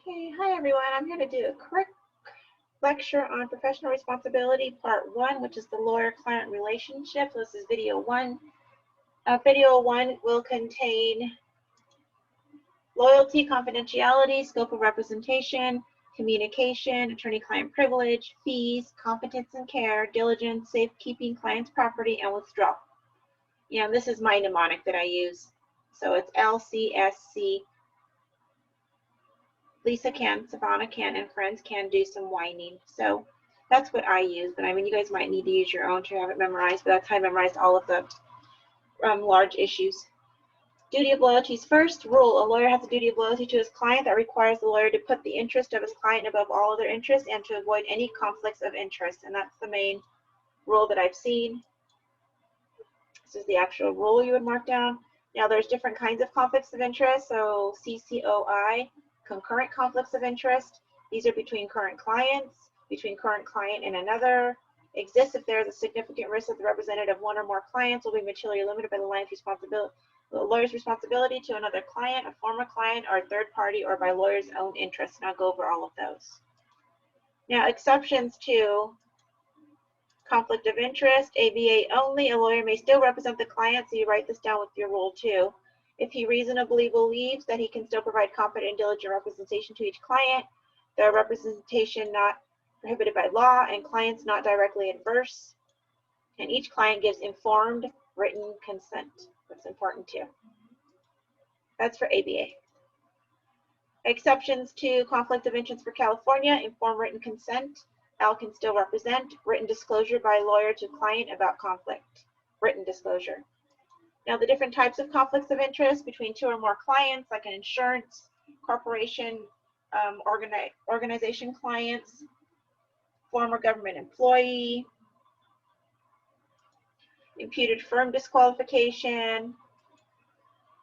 Okay, hi everyone. I'm here to do a quick lecture on professional responsibility, part 1, which is the lawyer-client relationship. So this is video 1. Video 1 will contain loyalty, confidentiality, scope of representation, communication, attorney-client privilege, fees, competence and care, diligence, safekeeping client's property, and withdrawal. And this is my mnemonic that I use. So it's LCSC. Lisa can, Savannah can, and friends can do some whining. So that's what I use. But I mean, you guys might need to use your own to have it memorized, but that's how I memorized all of the large issues. Duty of loyalty is first. Rule: a lawyer has a duty of loyalty to his client that requires the lawyer to put the interest of his client above all other interests and to avoid any conflicts of interest. And that's the main rule that I've seen. This is the actual rule you would mark down. Now there's different kinds of conflicts of interest. So CCOI. Concurrent conflicts of interest. These are between current clients, between current client and another. Exists if there is a significant risk that the representative of one or more clients will be materially limited by the lawyer's responsibility to another client, a former client, or a third party, or by lawyer's own interest. And I'll go over all of those. Now, exceptions to conflict of interest, ABA only. A lawyer may still represent the client, so you write this down with your rule too. If he reasonably believes that he can still provide competent and diligent representation to each client, the representation not prohibited by law, and clients not directly adverse, and each client gives informed written consent. That's important too. That's for ABA. Exceptions to conflict of interest for California: informed written consent. Al can still represent. Written disclosure by lawyer to client about conflict. Written disclosure. Now, the different types of conflicts of interest between two or more clients, like an insurance, corporation, organization clients, former government employee, imputed firm disqualification.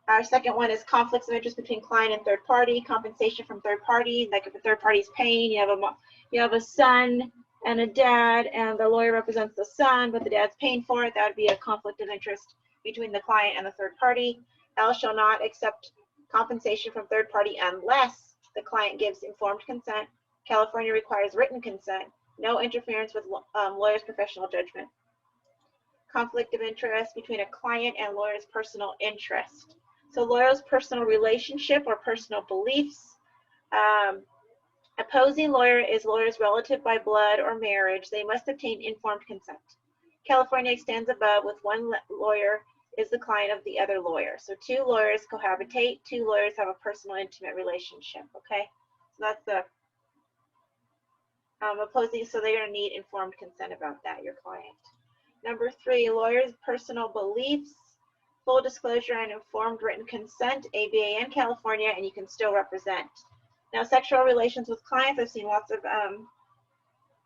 Our second one is conflicts of interest between client and third party, compensation from third party. Like if a third party is paying, you have a son and a dad, and the lawyer represents the son, but the dad's paying for it. That would be a conflict of interest between the client and the third party. L shall not accept compensation from third party unless the client gives informed consent. California requires written consent. No interference with lawyer's professional judgment. Conflict of interest between a client and lawyer's personal interest. So lawyer's personal relationship or personal beliefs. Opposing lawyer is lawyer's relative by blood or marriage. They must obtain informed consent. California extends above with one lawyer is the client of the other lawyer. So two lawyers cohabitate, two lawyers have a personal intimate relationship, okay? So that's the opposing, so they're gonna need informed consent about that, your client. Number 3, lawyers' personal beliefs, full disclosure and informed written consent, ABA and California, and you can still represent. Now, sexual relations with clients, I've seen lots of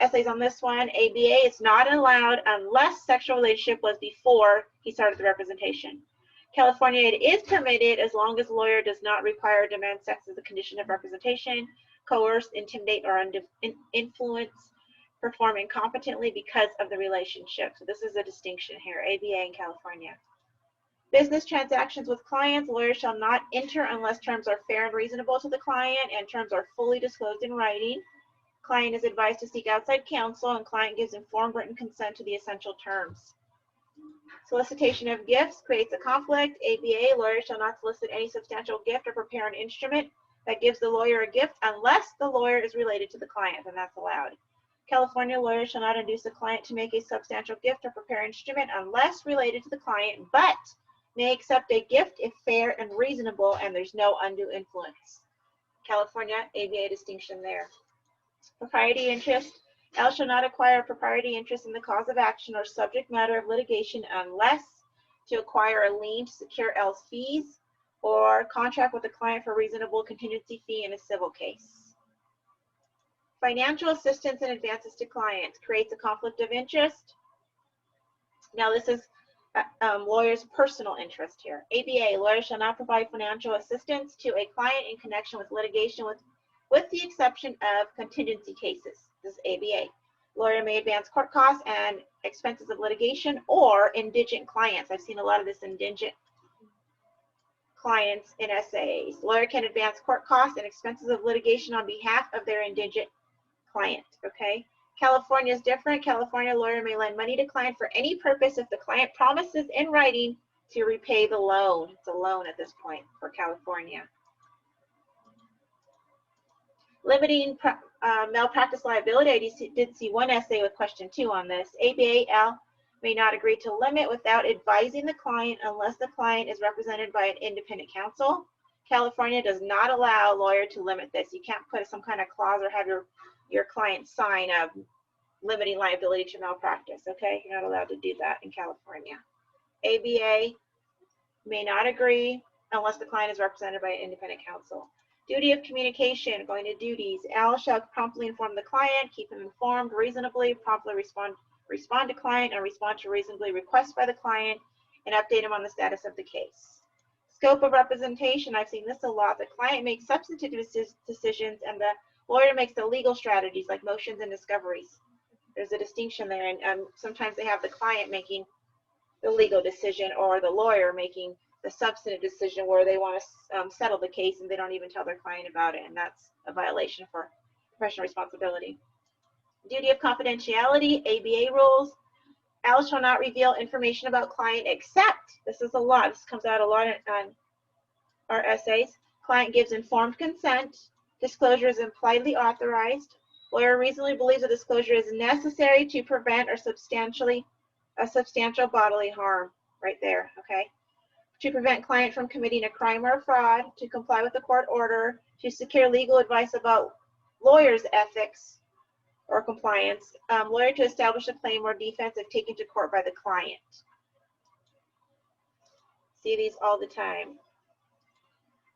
essays on this one. ABA is not allowed unless sexual relationship was before he started the representation. California, it is permitted as long as the lawyer does not require or demand sex as a condition of representation, coerce, intimidate, or influence, perform incompetently because of the relationship. So this is a distinction here, ABA in California. Business transactions with clients, lawyers shall not enter unless terms are fair and reasonable to the client and terms are fully disclosed in writing. Client is advised to seek outside counsel, and client gives informed written consent to the essential terms. Solicitation of gifts creates a conflict. ABA, lawyers shall not solicit any substantial gift or prepare an instrument that gives the lawyer a gift unless the lawyer is related to the client, and that's allowed. California, lawyers shall not induce a client to make a substantial gift or prepare an instrument unless related to the client, but may accept a gift if fair and reasonable and there's no undue influence. California, ABA distinction there. Propriety interest. L shall not acquire propriety interest in the cause of action or subject matter of litigation unless to acquire a lien to secure L's fees or contract with the client for reasonable contingency fee in a civil case. Financial assistance and advances to clients creates a conflict of interest. Now this is lawyer's personal interest here. ABA, lawyers shall not provide financial assistance to a client in connection with litigation with the exception of contingency cases. This is ABA. Lawyer may advance court costs and expenses of litigation or indigent clients. I've seen a lot of this indigent clients in SAs. Lawyer can advance court costs and expenses of litigation on behalf of their indigent client, okay? California is different. California lawyer may lend money to client for any purpose if the client promises in writing to repay the loan. It's a loan at this point for California. Limiting malpractice liability. I did see one essay with question 2 on this. ABA may not agree to limit without advising the client unless the client is represented by an independent counsel. California does not allow a lawyer to limit this. You can't put some kind of clause or have your client sign of limiting liability to malpractice, okay? You're not allowed to do that in California. ABA may not agree unless the client is represented by an independent counsel. Duty of communication, going to duties. L shall promptly inform the client, keep him informed reasonably, promptly respond to client, and respond to reasonably requests by the client, and update him on the status of the case. Scope of representation, I've seen this a lot. The client makes substantive decisions, and the lawyer makes the legal strategies like motions and discoveries. There's a distinction there, and sometimes they have the client making the legal decision or the lawyer making the substantive decision where they want to settle the case and they don't even tell their client about it, and that's a violation for professional responsibility. Duty of confidentiality, ABA rules. L shall not reveal information about client except, this is a lot, this comes out a lot on our essays, client gives informed consent, disclosure is impliedly authorized, lawyer reasonably believes a disclosure is necessary to prevent or substantial bodily harm, right there, okay? To prevent client from committing a crime or fraud, to comply with the court order, to secure legal advice about lawyer's ethics or compliance, lawyer to establish a claim or defense if taken to court by the client. See these all the time.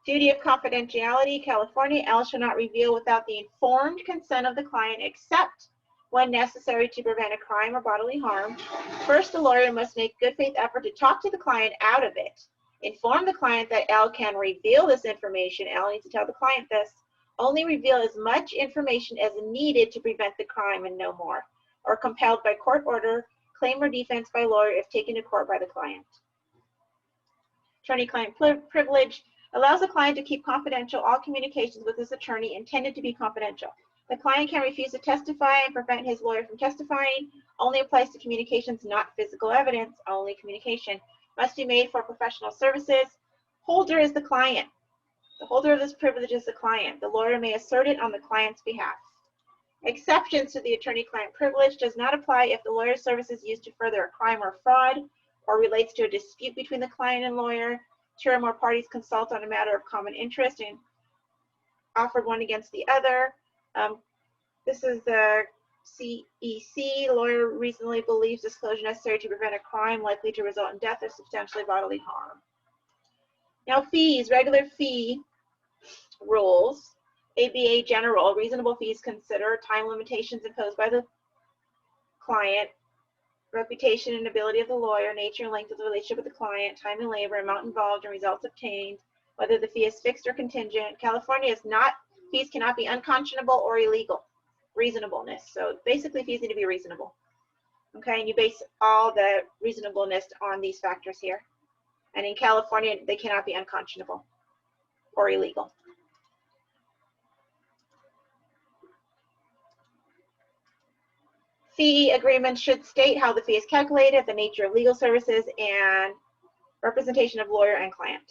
Duty of confidentiality, California, L shall not reveal without the informed consent of the client except when necessary to prevent a crime or bodily harm. First, the lawyer must make good faith effort to talk to the client out of it. Inform the client that L can reveal this information. L needs to tell the client this. Only reveal as much information as needed to prevent the crime and no more, or compelled by court order, claim or defense by lawyer if taken to court by the client. Attorney-client privilege allows the client to keep confidential all communications with his attorney intended to be confidential. The client can refuse to testify and prevent his lawyer from testifying. Only applies to communications, not physical evidence. Only communication must be made for professional services. Holder is the client. The holder of this privilege is the client. The lawyer may assert it on the client's behalf. Exceptions to the attorney-client privilege does not apply if the lawyer's service is used to further a crime or fraud or relates to a dispute between the client and lawyer. Two or more parties consult on a matter of common interest and offered one against the other. This is the CEC. Lawyer reasonably believes disclosure necessary to prevent a crime likely to result in death or substantially bodily harm. Now fees, regular fee rules. ABA general, reasonable fees consider time limitations imposed by the client, reputation and ability of the lawyer, nature and length of the relationship with the client, time and labor, amount involved and results obtained, whether the fee is fixed or contingent. California is not, fees cannot be unconscionable or illegal. Reasonableness. So basically fees need to be reasonable. Okay, and you base all the reasonableness on these factors here. And in California, they cannot be unconscionable or illegal. Fee agreements should state how the fee is calculated, the nature of legal services, and representation of lawyer and client.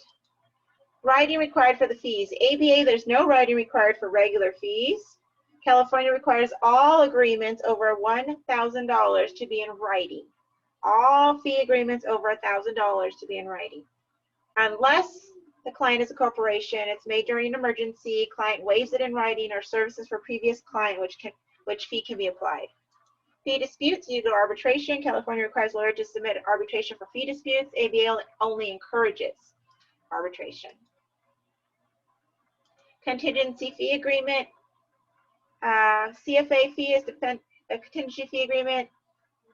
Writing required for the fees. ABA, there's no writing required for regular fees. California requires all agreements over $1,000 to be in writing. All fee agreements over $1,000 to be in writing. Unless the client is a corporation, it's made during an emergency, client waives it in writing, or services for previous client, which fee can be applied. Fee disputes, you go to arbitration. California requires lawyer to submit arbitration for fee disputes. ABA only encourages arbitration. Contingency fee agreement. CFA fee is a contingency fee agreement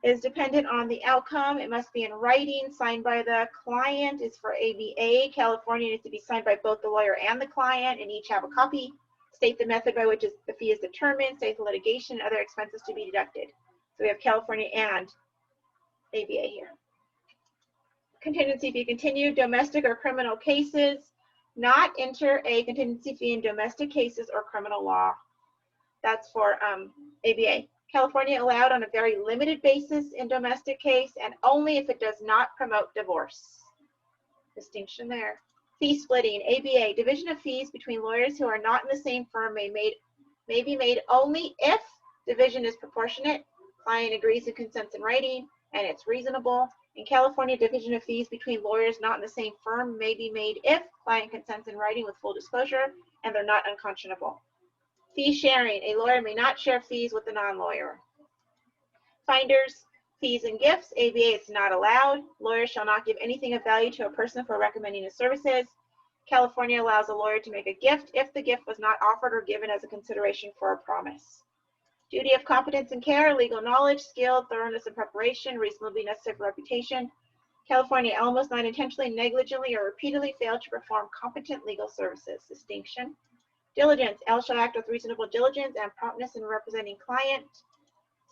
is dependent on the outcome. It must be in writing, signed by the client. Is for ABA. California needs to be signed by both the lawyer and the client, and each have a copy. State the method by which the fee is determined. State the litigation and other expenses to be deducted. So we have California and ABA here. Contingency fee continued. Domestic or criminal cases. Not enter a contingency fee in domestic cases or criminal law. That's for ABA. California allowed on a very limited basis in domestic case and only if it does not promote divorce. Distinction there. Fee splitting. ABA. Division of fees between lawyers who are not in the same firm may be made only if division is proportionate, client agrees and consents in writing, and it's reasonable. In California, division of fees between lawyers not in the same firm may be made if client consents in writing with full disclosure and they're not unconscionable. Fee sharing. A lawyer may not share fees with a non-lawyer. Finders, fees and gifts. ABA is not allowed. Lawyers shall not give anything of value to a person for recommending his services. California allows a lawyer to make a gift if the gift was not offered or given as a consideration for a promise. Duty of competence and care, legal knowledge, skill, thoroughness and preparation, reasonably necessary for reputation. California, L must not intentionally, negligently, or repeatedly fail to perform competent legal services. Distinction. Diligence, L shall act with reasonable diligence and promptness in representing client.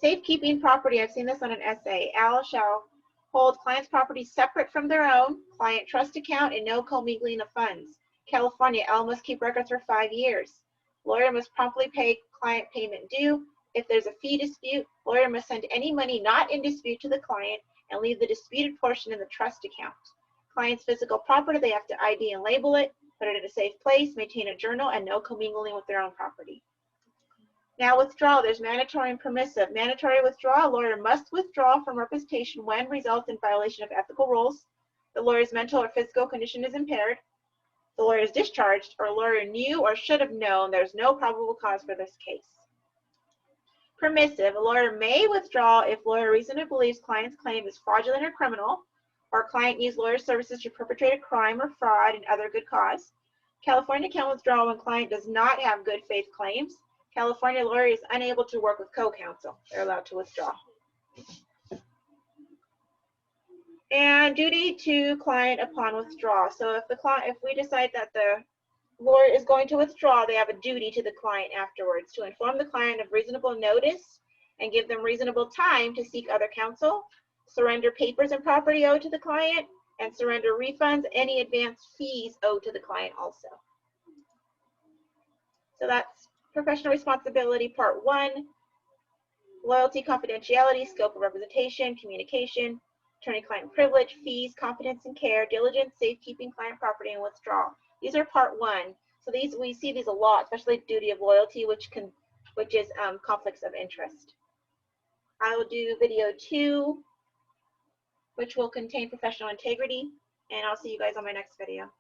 Safekeeping property, I've seen this on an essay. L shall hold client's property separate from their own, client trust account, and no commingling of funds. California, L must keep records for 5 years. Lawyer must promptly pay client payment due. If there's a fee dispute, lawyer must send any money not in dispute to the client and leave the disputed portion in the trust account. Client's physical property, they have to ID and label it, put it in a safe place, maintain a journal, and no commingling with their own property. Now withdrawal, there's mandatory and permissive. Mandatory withdrawal, a lawyer must withdraw from representation when results in violation of ethical rules, the lawyer's mental or physical condition is impaired, the lawyer is discharged, or a lawyer knew or should have known there's no probable cause for this case. Permissive, a lawyer may withdraw if lawyer reasonably believes client's claim is fraudulent or criminal, or client used lawyer services to perpetrate a crime or fraud and other good cause. California can withdraw when client does not have good faith claims. California lawyer is unable to work with co-counsel. They're allowed to withdraw. And duty to client upon withdrawal. So if we decide that the lawyer is going to withdraw, they have a duty to the client afterwards to inform the client of reasonable notice and give them reasonable time to seek other counsel, surrender papers and property owed to the client, and surrender refunds, any advanced fees owed to the client also. So that's professional responsibility, part 1, loyalty, confidentiality, scope of representation, communication, attorney-client privilege, fees, competence and care, diligence, safekeeping, client property, and withdrawal. These are part 1. So these, we see these a lot, especially duty of loyalty, which is conflicts of interest. I will do video 2, which will contain professional integrity, and I'll see you guys on my next video.